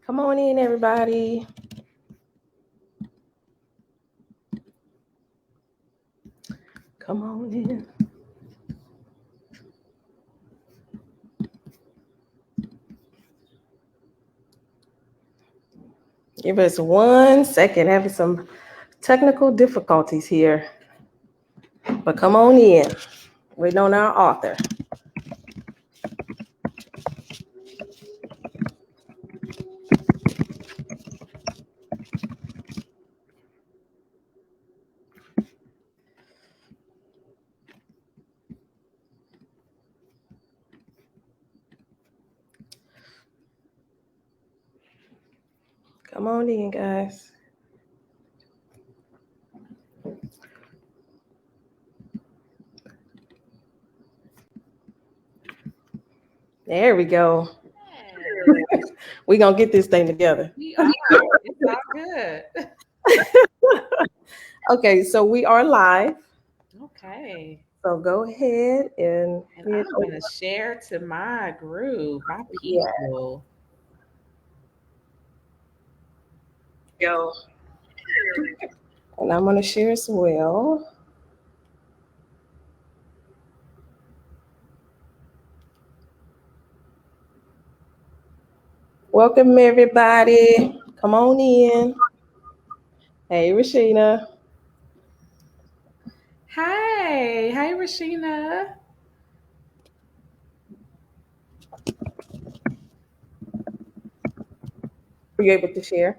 Come on in, everybody. Come on in. Give us 1 second. Having some technical difficulties here. But come on in. Waiting on our author. Come on in, guys. There we go. We're going to get this thing together. We are. It's all good. Okay, so we are live. Okay. So go ahead and I'm going to share to my group, my people. Go. And I'm going to share as well. Welcome, everybody. Come on in. Hey, Rashina. Hey. Hey, Rashina. Were you able to share?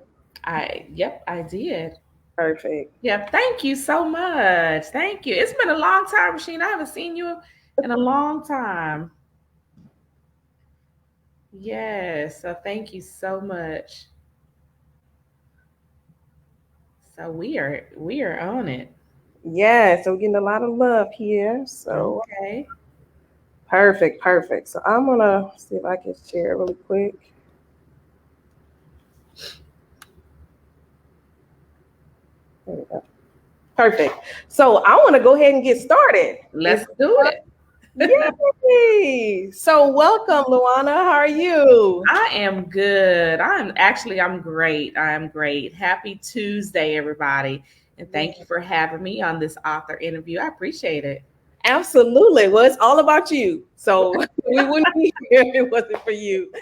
Yep, I did. Perfect. Yep. Thank you so much. Thank you. It's been a long time, Rashina. I haven't seen you in a long time. Yes. So thank you so much. So we are on it. Yeah, so we're getting a lot of love here. So Okay. perfect. So I'm gonna see if I can share really quick. There we go. Perfect. So I want to go ahead and get started. Let's do it. Yay! So welcome, Lewana. How are you? I am good. I'm great. I am great. Happy Tuesday, everybody. And thank you for having me on this author interview. I appreciate it. Absolutely. Well, it's all about you. So we wouldn't be here if it wasn't for you.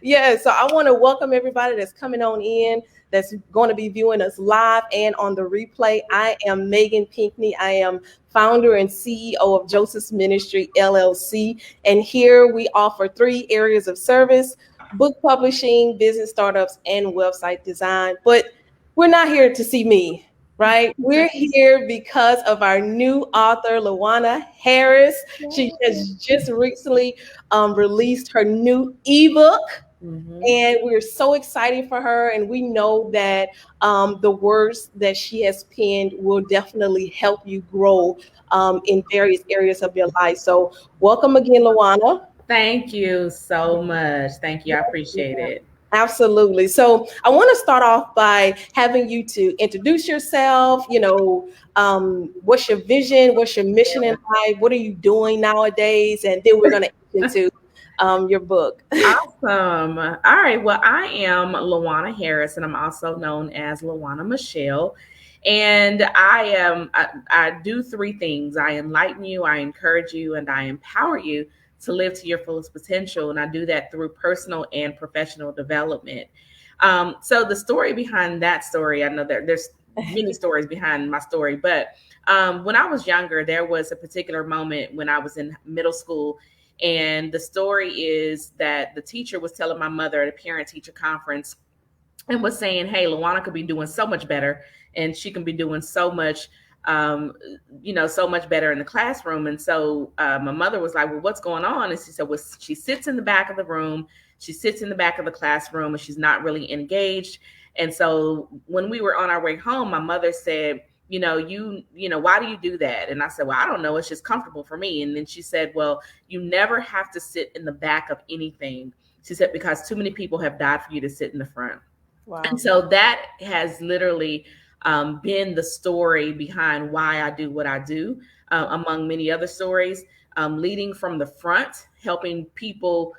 Yeah, so I want to welcome everybody that's coming on in, that's going to be viewing us live and on the replay. I am Megan Pinckney. I am founder and CEO of Joseph's Ministry, LLC. And here we offer 3 areas of service: book publishing, business startups, and website design. But we're not here to see me. Right? We're here because of our new author, Lewana Harris. She has just recently released her new ebook. Mm-hmm. And we're so excited for her. And we know that the words that she has penned will definitely help you grow in various areas of your life. So welcome again, Lewana. Thank you so much. Thank you. I appreciate it. Absolutely. So I want to start off by having you to introduce yourself. What's your vision? What's your mission in life? What are you doing nowadays? And then we're going to get into your book. Awesome. All right. Well, I am Lewana Harris, and I'm also known as Lewana Michelle. And I do 3 things. I enlighten you, I encourage you, and I empower you to live to your fullest potential. And I do that through personal and professional development. So the story behind that story, I know that there's many stories behind my story, but when I was younger, there was a particular moment when I was in middle school. And the story is that the teacher was telling my mother at a parent-teacher conference and was saying, hey, Lewana could be doing so much better, and she can be doing so much so much better in the classroom. And so my mother was like, well, what's going on? And she said, well, she sits in the back of the room. She sits in the back of the classroom, and she's not really engaged. And so when we were on our way home, my mother said, why do you do that? And I said, well, I don't know. It's just comfortable for me. And then she said, well, you never have to sit in the back of anything. She said, because too many people have died for you to sit in the front. Wow. And so that has literally been the story behind why I do what I do, among many other stories, leading from the front, helping people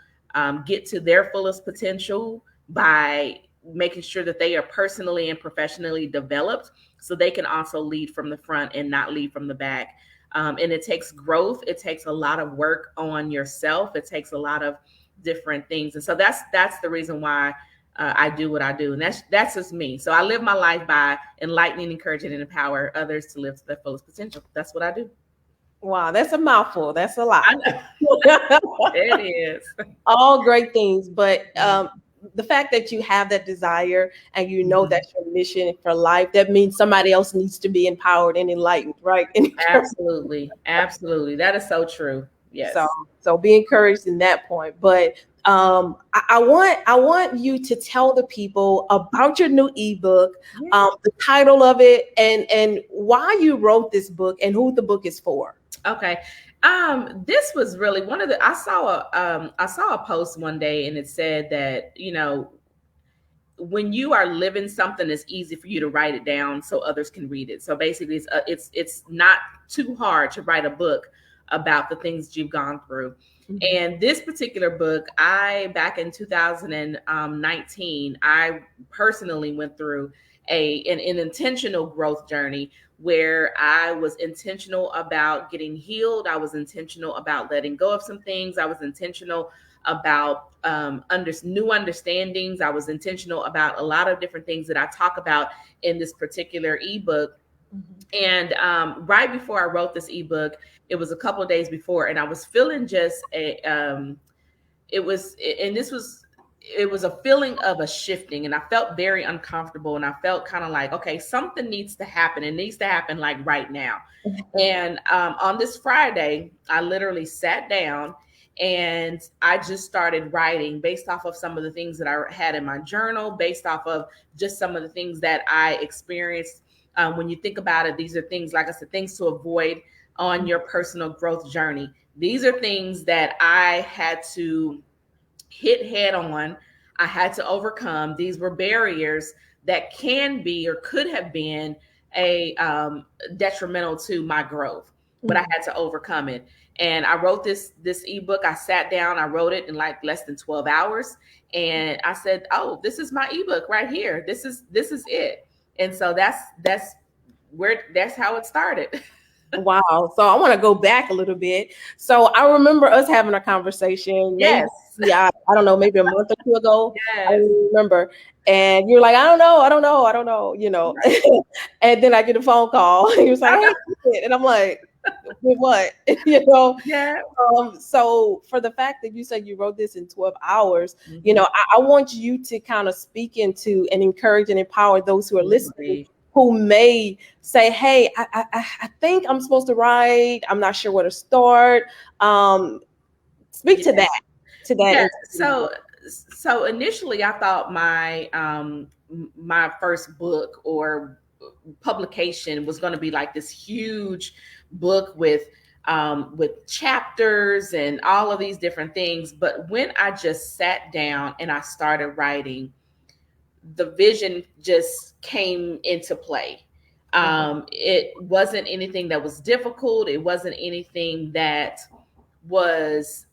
get to their fullest potential by making sure that they are personally and professionally developed so they can also lead from the front and not lead from the back. And it takes growth. It takes a lot of work on yourself. It takes a lot of different things. And so that's the reason why I do what I do. And that's just me. So I live my life by enlightening, encouraging, and empower others to live to their fullest potential. That's what I do. Wow, that's a mouthful. That's a lot. It is. All great things, but the fact that you have that desire and you know that's your mission for life, that means somebody else needs to be empowered and enlightened, right? Absolutely. Absolutely. That is so true. Yes. So be encouraged in that point. But I want you to tell the people about your new ebook, the title of it, and why you wrote this book and who the book is for. Okay. This was really one of the, I saw a post one day and it said that, when you are living something, it's easy for you to write it down so others can read it. So basically it's not too hard to write a book about the things that you've gone through. And this particular book, back in 2019, I personally went through an intentional growth journey where I was intentional about getting healed. I was intentional about letting go of some things. I was intentional about new understandings. I was intentional about a lot of different things that I talk about in this particular ebook. And right before I wrote this ebook, it was a couple of days before, and I was feeling just it was a feeling of a shifting, and I felt very uncomfortable, and I felt kind of like, okay, something needs to happen. It needs to happen like right now. And on this Friday, I literally sat down and I just started writing based off of some of the things that I had in my journal, based off of just some of the things that I experienced. When you think about it, these are things, like I said, things to avoid on your personal growth journey. These are things that I had to hit head on. I had to overcome. These were barriers that can be or could have been detrimental to my growth, but I had to overcome it. And I wrote this ebook. I sat down, I wrote it in like less than 12 hours. And I said, oh, this is my ebook right here. This is it. And so that's how it started. Wow. So I want to go back a little bit. So I remember us having a conversation. Yes. Yeah. I don't know, maybe a month or two ago. Yes. I remember. And you're like, I don't know. Right. And then I get a phone call. He was like, hey, and I'm like, what? Yeah. So for the fact that you said you wrote this in 12 hours, I want you to kind of speak into and encourage and empower those who are listening, who may say, hey, I think I'm supposed to write. I'm not sure where to start. Speak to that. Yeah. So initially I thought my first book or publication was going to be like this huge book with chapters and all of these different things. But when I just sat down and I started writing, the vision just came into play. It wasn't anything that was difficult. It wasn't anything that was,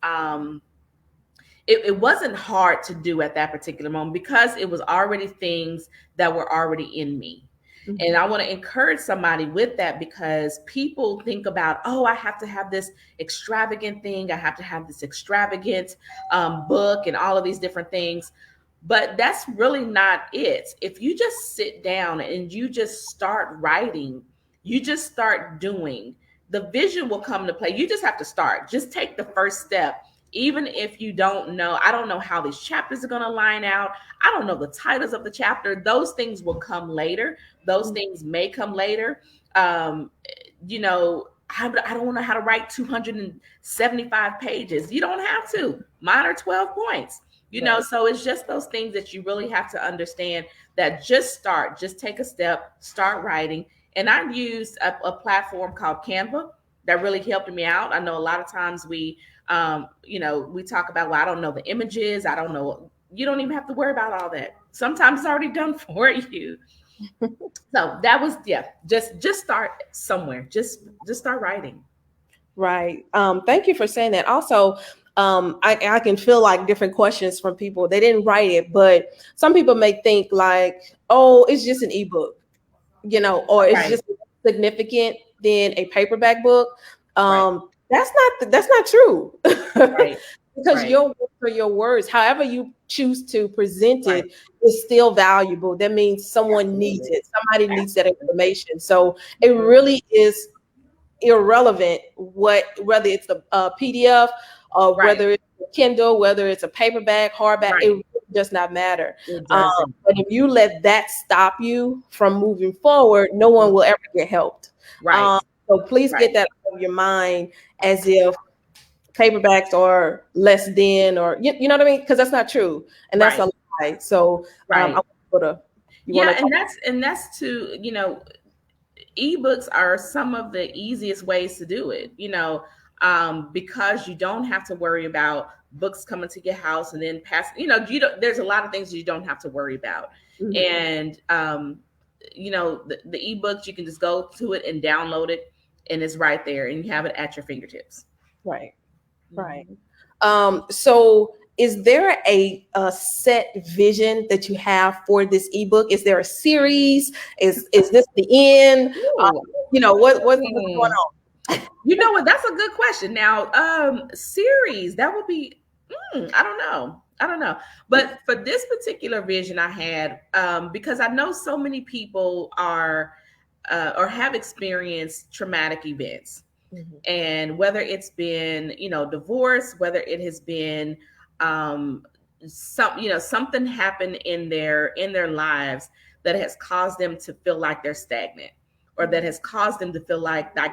it wasn't hard to do at that particular moment because it was already things that were already in me. And I want to encourage somebody with that, because people think about, oh, I have to have this extravagant thing. I have to have this extravagant book and all of these different things. But that's really not it. If you just sit down and you just start writing, you just start doing, the vision will come to play. You just have to start. Just take the first step. Even if you don't know, I don't know how these chapters are going to line out. I don't know the titles of the chapter. Those things will come later. Those things may come later. I don't know how to write 275 pages. You don't have to. Mine are 12 points. So it's just those things that you really have to understand, that just take a step, start writing. And I used a platform called Canva that really helped me out. I know a lot of times we talk about, well, I don't know the images. I don't know. You don't even have to worry about all that. Sometimes it's already done for you. So that was, just start somewhere. Just start writing. Right. Thank you for saying that. Also, I can feel like different questions from people. They didn't write it, but some people may think like, oh, it's just an ebook, or it's Right. just significant than a paperback book. Right. That's not true. Right. Because Right. your words are your words. However you choose to present Right. it is still valuable. That means someone needs Absolutely. it. Somebody needs that Absolutely. information. So it really is irrelevant whether it's a PDF or Right. whether it's a Kindle, whether it's a paperback, hardback. It Right. really does not matter. It doesn't. But if you let that stop you from moving forward, no one will ever get helped. Right. So please Right. get that out of your mind, as if paperbacks are less than, or you know what I mean, because that's not true, and that's Right. a lie. So Right. I want to you want Yeah, to and that's to, ebooks are some of the easiest ways to do it, because you don't have to worry about books coming to your house and then pass, there's a lot of things you don't have to worry about. Mhm. And, the ebooks, you can just go to it and download it, and it's right there, and you have it at your fingertips. Right. Right. Mhm. So is there a set vision that you have for this ebook? Is there a series? Is this the end? Ooh. What's going Hmm. on? You know what? That's a good question. Now, series, that would be, I don't know. I don't know. But for this particular vision I had, because I know so many people are or have experienced traumatic events. Mhm. And whether it's been, divorce, whether it has been something happened in their lives that has caused them to feel like they're stagnant, or that has caused them to feel like I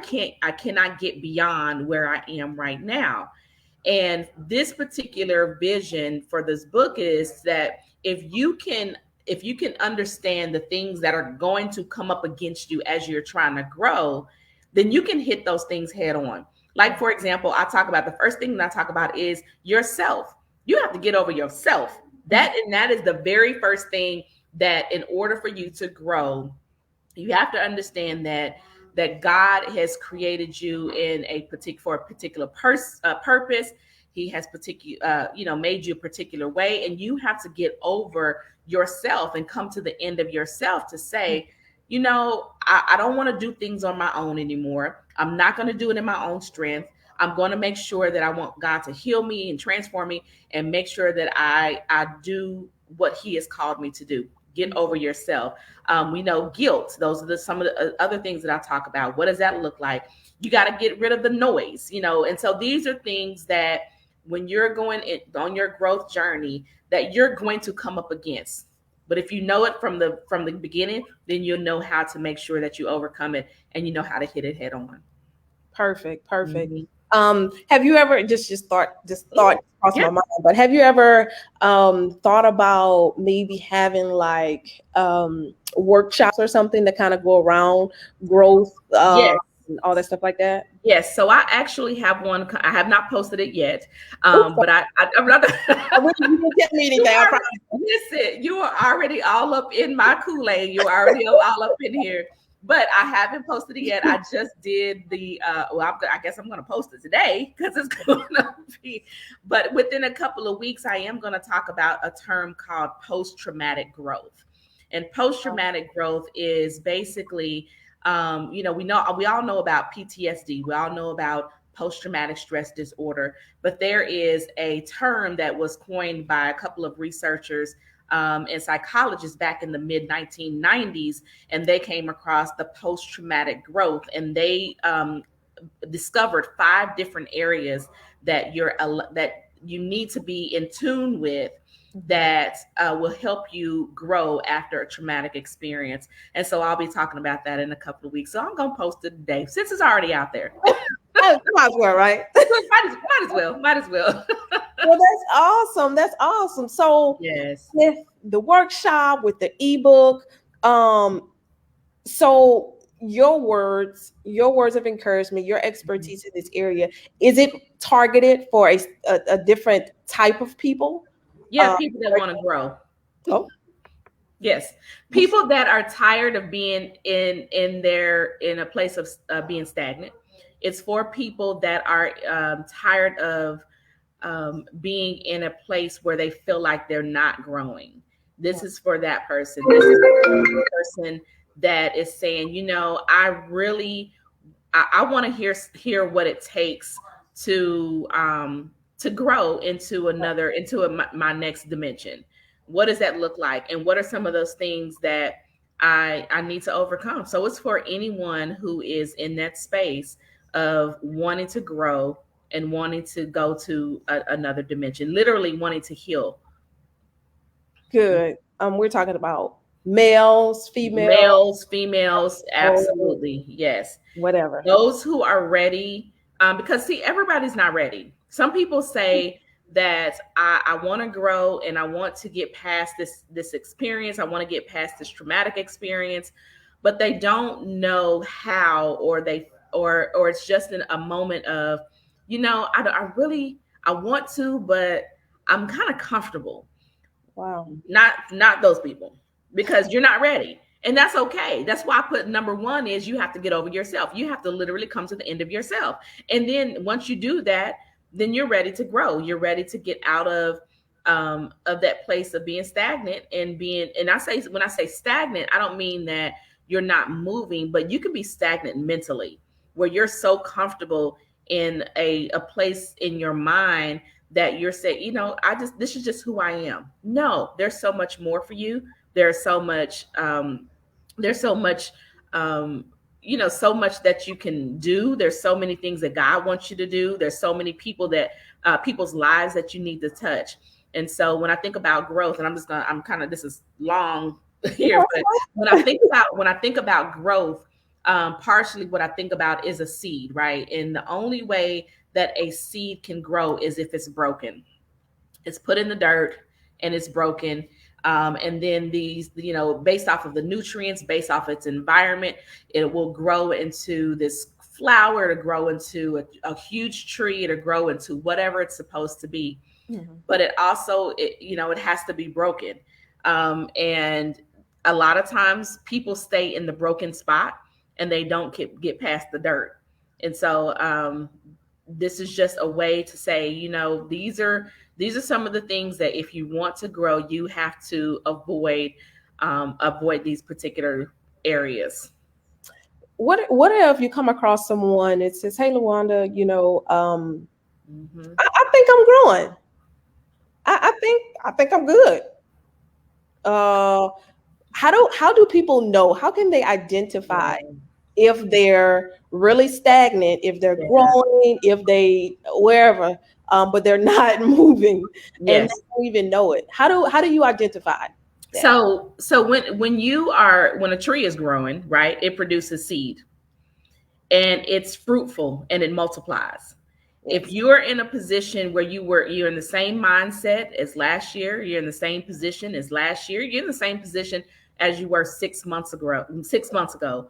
cannot get beyond where I am right now. And this particular vision for this book is that if you can understand the things that are going to come up against you as you're trying to grow, then you can hit those things head on. Like, for example, I talk about, the first thing that I talk about is yourself. You have to get over yourself. That is the very first thing, that in order for you to grow, you have to understand that God has created you for a particular purpose. He has made you a particular way, and you have to get over yourself and come to the end of yourself to say, I don't want to do things on my own anymore. I'm not going to do it in my own strength. I'm going to make sure that I want God to heal me and transform me, and make sure that I do what He has called me to do. Get over yourself. We know guilt. Those are some of the other things that I talk about. What does that look like? You got to get rid of the noise, and so these are things that when you're on your growth journey, that you're going to come up against. But if you know it from the beginning, then you'll know how to make sure that you overcome it, and you know how to hit it head on. Perfect. Mm-hmm. Have you ever thought crossed Yeah. my mind, but have you ever thought about maybe having like workshops or something to kind of go around growth, Yes. and all that stuff like that? Yes. So I actually have one. I have not posted it yet, Oops, but I'm not. you didn't tell me anything. You I are, promise. listen, you are already all up in my Kool-Aid. You're already all up in here. But I haven't posted it yet. I just did I guess I'm going to post it today, because it's going to be, but within a couple of weeks, I am going to talk about a term called post-traumatic growth. And post-traumatic growth is basically, we all know about PTSD. We all know about post-traumatic stress disorder, but there is a term that was coined by a couple of researchers and psychologists back in the mid 1990s, and they came across the post-traumatic growth, and they discovered 5 different areas that you need to be in tune with, that will help you grow after a traumatic experience. And so I'll be talking about that in a couple of weeks. So I'm going to post it today, since it's already out there. Oh, might as well, right? Might as well. Well, that's awesome. That's awesome. So Yes. with the workshop, with the ebook, so your words of encouragement, your expertise in this area, is it targeted for a different type of people? Yeah, people that want to grow. Oh, Yes, people that are tired of being in a place of being stagnant. It's for people that are tired of being in a place where they feel like they're not growing. This is for that person. This is for the person that is saying, I want to hear what it takes to grow into my next dimension. What does that look like? And what are some of those things that I need to overcome? So it's for anyone who is in that space of wanting to grow and wanting to go to another dimension, literally wanting to heal. Good. We're talking about males, females, absolutely. Yes. Whatever. Those who are ready, because see, everybody's not ready. Some people say that I want to grow and I want to get past this experience. I want to get past this traumatic experience, but they don't know how, or it's just in a moment of, I want to, but I'm kind of comfortable. Wow. Not those people, because you're not ready. And that's okay. That's why I put number one is you have to get over yourself. You have to literally come to the end of yourself. And then once you do that, then you're ready to grow. You're ready to get out of that place of being stagnant and when I say stagnant, I don't mean that you're not moving, but you can be stagnant mentally, where you're so comfortable in a place in your mind that you're saying, this is just who I am. No, there's so much more for you. There's so much, so much that you can do. There's so many things that God wants you to do. There's so many people people's lives that you need to touch. And so when I think about growth, and this is long here, but when I think about growth, partially what I think about is a seed, right? And the only way that a seed can grow is if it's broken. It's put in the dirt and it's broken. And then these, based off of the nutrients, based off its environment, it will grow into this flower, to grow into a huge tree, to grow into whatever it's supposed to be. Mm-hmm. But it also, it has to be broken. And a lot of times people stay in the broken spot and they don't get past the dirt. And so this is just a way to say, these are some of the things that if you want to grow, you have to avoid these particular areas. What if you come across someone that says, "Hey, Lawanda, I think I'm growing. I think I'm good." How do people know? How can they identify if they're really stagnant, if they're growing, if they wherever, but they're not moving, and they don't even know it? How do you identify that? So when a tree is growing, right, it produces seed and it's fruitful and it multiplies. Yes. If you're in a position where you're in the same mindset as last year, you're in the same position as last year, you're in the same position as you were 6 months ago,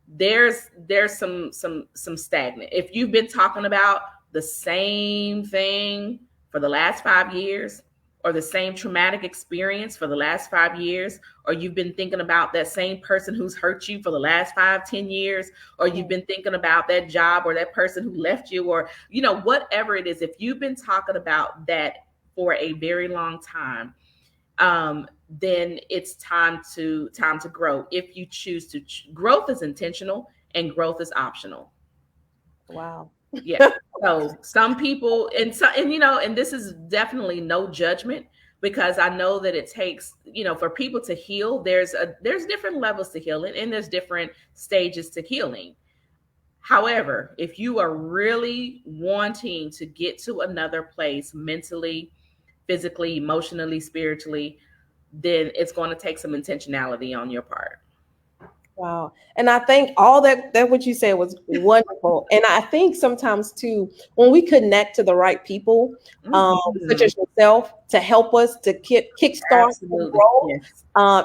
there's some stagnant. If you've been talking about the same thing for the last 5 years, or the same traumatic experience for the last 5 years, or you've been thinking about that same person who's hurt you for the last 5-10 years, or you've been thinking about that job or that person who left you, or whatever it is, if you've been talking about that for a very long time, then it's time to grow. If you choose to, growth is intentional and growth is optional. Wow. Yeah. So some people, and this is definitely no judgment, because I know that it takes, for people to heal, there's different levels to healing and there's different stages to healing. However, if you are really wanting to get to another place mentally, physically, emotionally, spiritually, then it's going to take some intentionality on your part. Wow. And I think all that what you said was wonderful. And I think sometimes too, when we connect to the right people, such as yourself, to help us to kickstart the growth,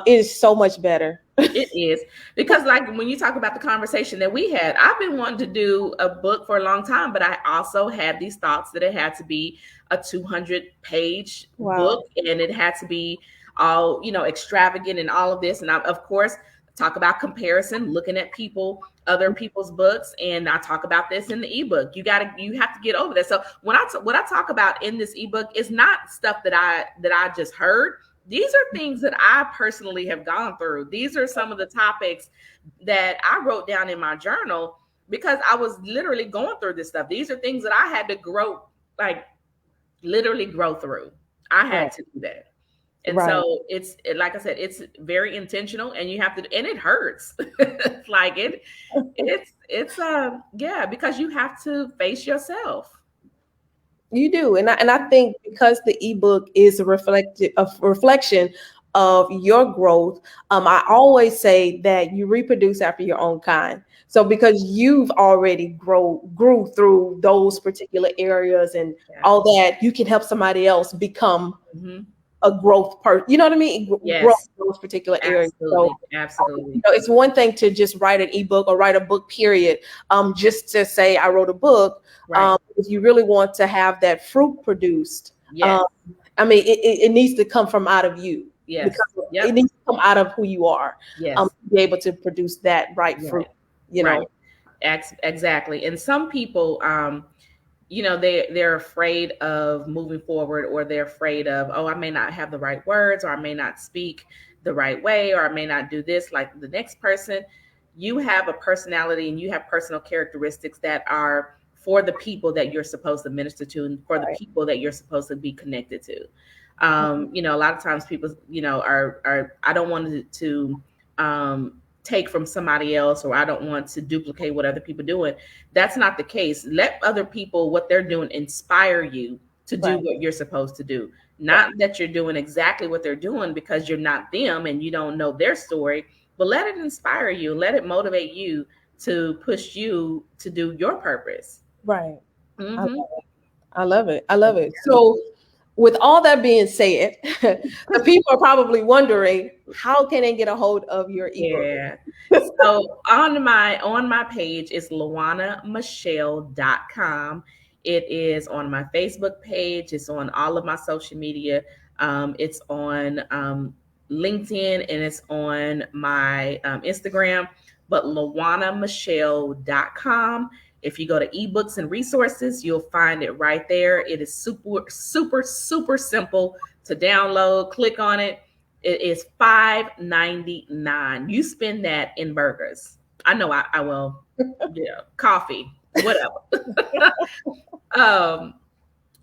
it is so much better. It is, because like when you talk about the conversation that we had, I've been wanting to do a book for a long time, but I also had these thoughts that it had to be a 200-page book, and it had to be all, extravagant and all of this. And of course, talk about comparison, looking at other people's books, and I talk about this in the ebook. You have to get over that. So what I talk about in this ebook is not stuff that I just heard. These are things that I personally have gone through. These are some of the topics that I wrote down in my journal because I was literally going through this stuff. These are things that I had to literally grow through. I had to do that. And so it's like I said, it's very intentional, and you have to, and it hurts. Because you have to face yourself. You do. And I think because the ebook is a reflection of your growth, I always say that you reproduce after your own kind. So because you've already grew through those particular areas and all that, you can help somebody else become a growth person. You know what I mean? Yes. Growth in those particular areas. Absolutely. It's one thing to just write an ebook or write a book, period. Just to say I wrote a book. Right. If you really want to have that fruit produced, it needs to come from out of you. Yes. It needs to come out of who you are. Yes. To be able to produce that fruit. You know. Exactly. And some people, they're afraid of moving forward, or they're afraid of, I may not have the right words, or I may not speak the right way, or I may not do this like the next person. You have a personality and you have personal characteristics that are for the people that you're supposed to minister to, and for the people that you're supposed to be connected to. A lot of times people, I don't want to take from somebody else, or I don't want to duplicate what other people are doing. That's not the case. Let other people, what they're doing, inspire you to do what you're supposed to do. Not that you're doing exactly what they're doing because you're not them and you don't know their story, but let it inspire you, let it motivate you to push you to do your purpose. Right. Mm-hmm. I love it. So with all that being said, the people are probably wondering, how can they get a hold of your ebook? Yeah. So on my page is lewanamichelle.com. It is on my Facebook page. It's on all of my social media. It's on LinkedIn, and it's on my Instagram, but lewanamichelle.com. If you go to ebooks and resources, you'll find it right there. It is super, super, super simple to download. Click on it. It is $5.99. You spend that in burgers. I know I will. Yeah, coffee, whatever.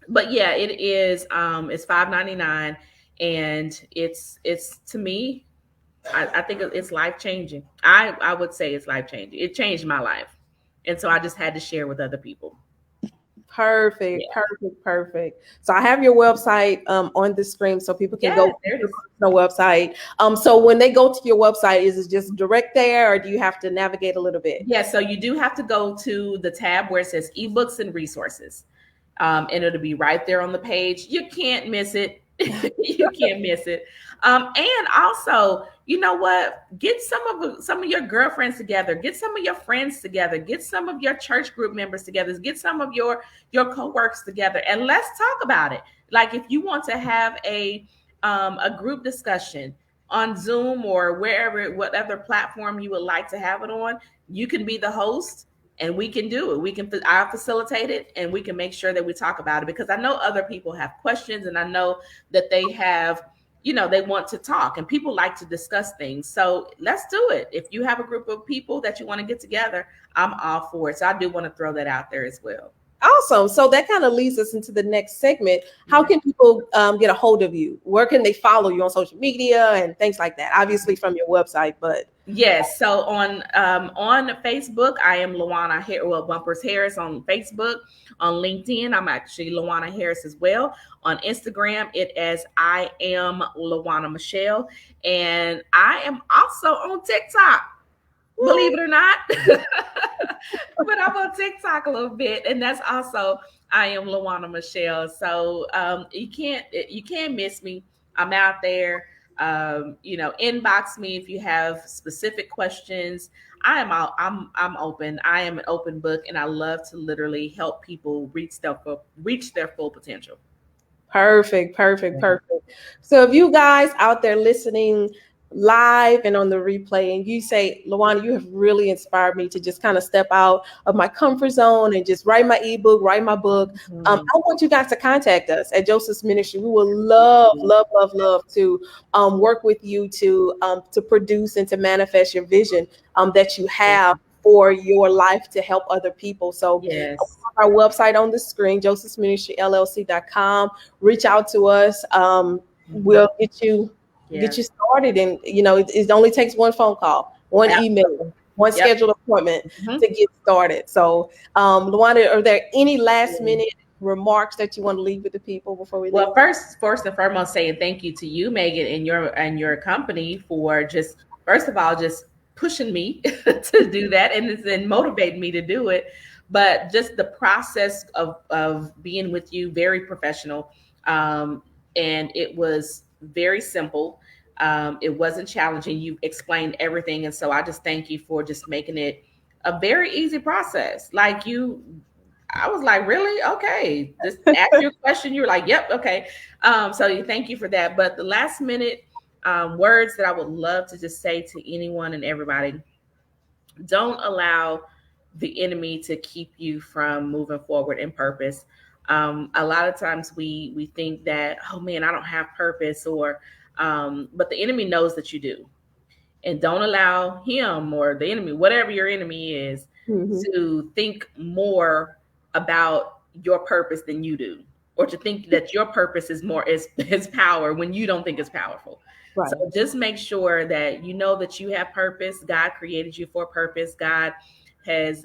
But yeah, it is. It's $5.99, and it's to me, I think it's life changing. I would say it's life changing. It changed my life. And so I just had to share with other people. Perfect. So I have your website on the screen so people can go to your website. So when they go to your website, is it just direct there, or do you have to navigate a little bit? Yeah, so you do have to go to the tab where it says ebooks and resources. And it'll be right there on the page. You can't miss it. You can't miss it. And also, you know what? Get some of your girlfriends together. Get some of your friends together. Get some of your church group members together. Get some of your co-workers together, and let's talk about it. Like if you want to have a group discussion on Zoom or whatever platform you would like to have it on, you can be the host. And we can do it. I'll facilitate it, and we can make sure that we talk about it, because I know other people have questions, and I know that they have, they want to talk, and people like to discuss things. So let's do it. If you have a group of people that you want to get together, I'm all for it. So I do want to throw that out there as well. Awesome. So that kind of leads us into the next segment. How can people get a hold of you? Where can they follow you on social media and things like that? Obviously from your website, but yes. So on Facebook, I am Lewana Bumpers Harris on Facebook. On LinkedIn, I'm actually Lewana Harris as well. On Instagram, it is I am Lewana Michelle, and I am also on TikTok. Believe it or not. But I'm on TikTok a little bit, and that's also I am Lewana Michelle. So you can't miss me. I'm out there. Inbox me if you have specific questions. I'm open. I am an open book, and I love to literally help people reach their full potential. Perfect. So if you guys out there listening live and on the replay, and you say, Lewana, you have really inspired me to just kind of step out of my comfort zone and just write my ebook, write my book. I want you guys to contact us at Joseph's Ministry. We will love to work with you to produce and to manifest your vision that you have for your life to help other people. So Yes. our website on the screen, josephsministryllc.com. Reach out to us. We'll get you started, and it only takes one phone call, one email, one scheduled appointment to get started. So Lewana, are there any last minute remarks that you want to leave with the people before we leave? Well, first and foremost, saying thank you to you, Megan, and your company for just, first of all, just pushing me to do that and motivating me to do it. But just the process of being with you, very professional. And it was very simple. It wasn't challenging. You explained everything. And so I just thank you for just making it a very easy process. I was like, really? Okay. Just ask your question. You were like, yep. Okay. So thank you for that. But the last minute words that I would love to just say to anyone and everybody: don't allow the enemy to keep you from moving forward in purpose. A lot of times we think that, oh man, I don't have purpose, but the enemy knows that you do. And don't allow him or the enemy, whatever your enemy is, to think more about your purpose than you do, or to think that your purpose is power when you don't think it's powerful. Right. So just make sure that you know that you have purpose. God created you for purpose. God has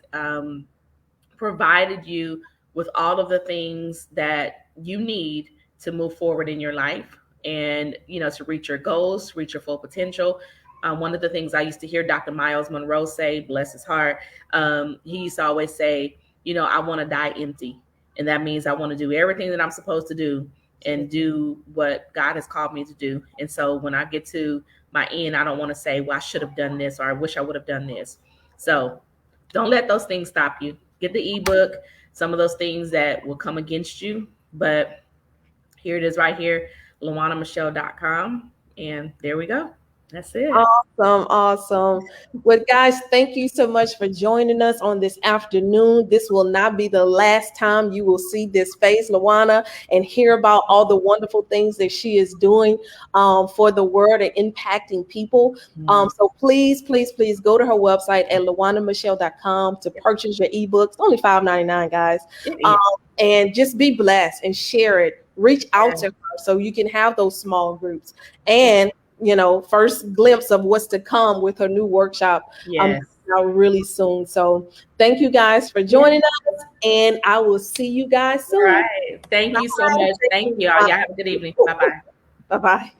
provided you with all of the things that you need to move forward in your life, and to reach your goals, reach your full potential. One of the things I used to hear Dr. Miles Monroe say, bless his heart, he used to always say, I want to die empty. And that means I want to do everything that I'm supposed to do and do what God has called me to do. And so when I get to my end, I don't want to say, well, I should have done this, or I wish I would have done this. So don't let those things stop you. Get the ebook, some of those things that will come against you. But here it is right here, LewanaMichelle.com. And there we go. That's it. Awesome. Well, guys, thank you so much for joining us on this afternoon. This will not be the last time you will see this face, Lewana, and hear about all the wonderful things that she is doing for the world and impacting people. So please go to her website at LewanaMichelle.com to purchase your ebook. It's only $5.99, guys. And just be blessed and share it. Reach out to her so you can have those small groups. And first glimpse of what's to come with her new workshop really soon. So thank you guys for joining us, and I will see you guys soon. All right. Thank you so much. Thank you. Y'all have a good evening. Bye-bye. Bye-bye.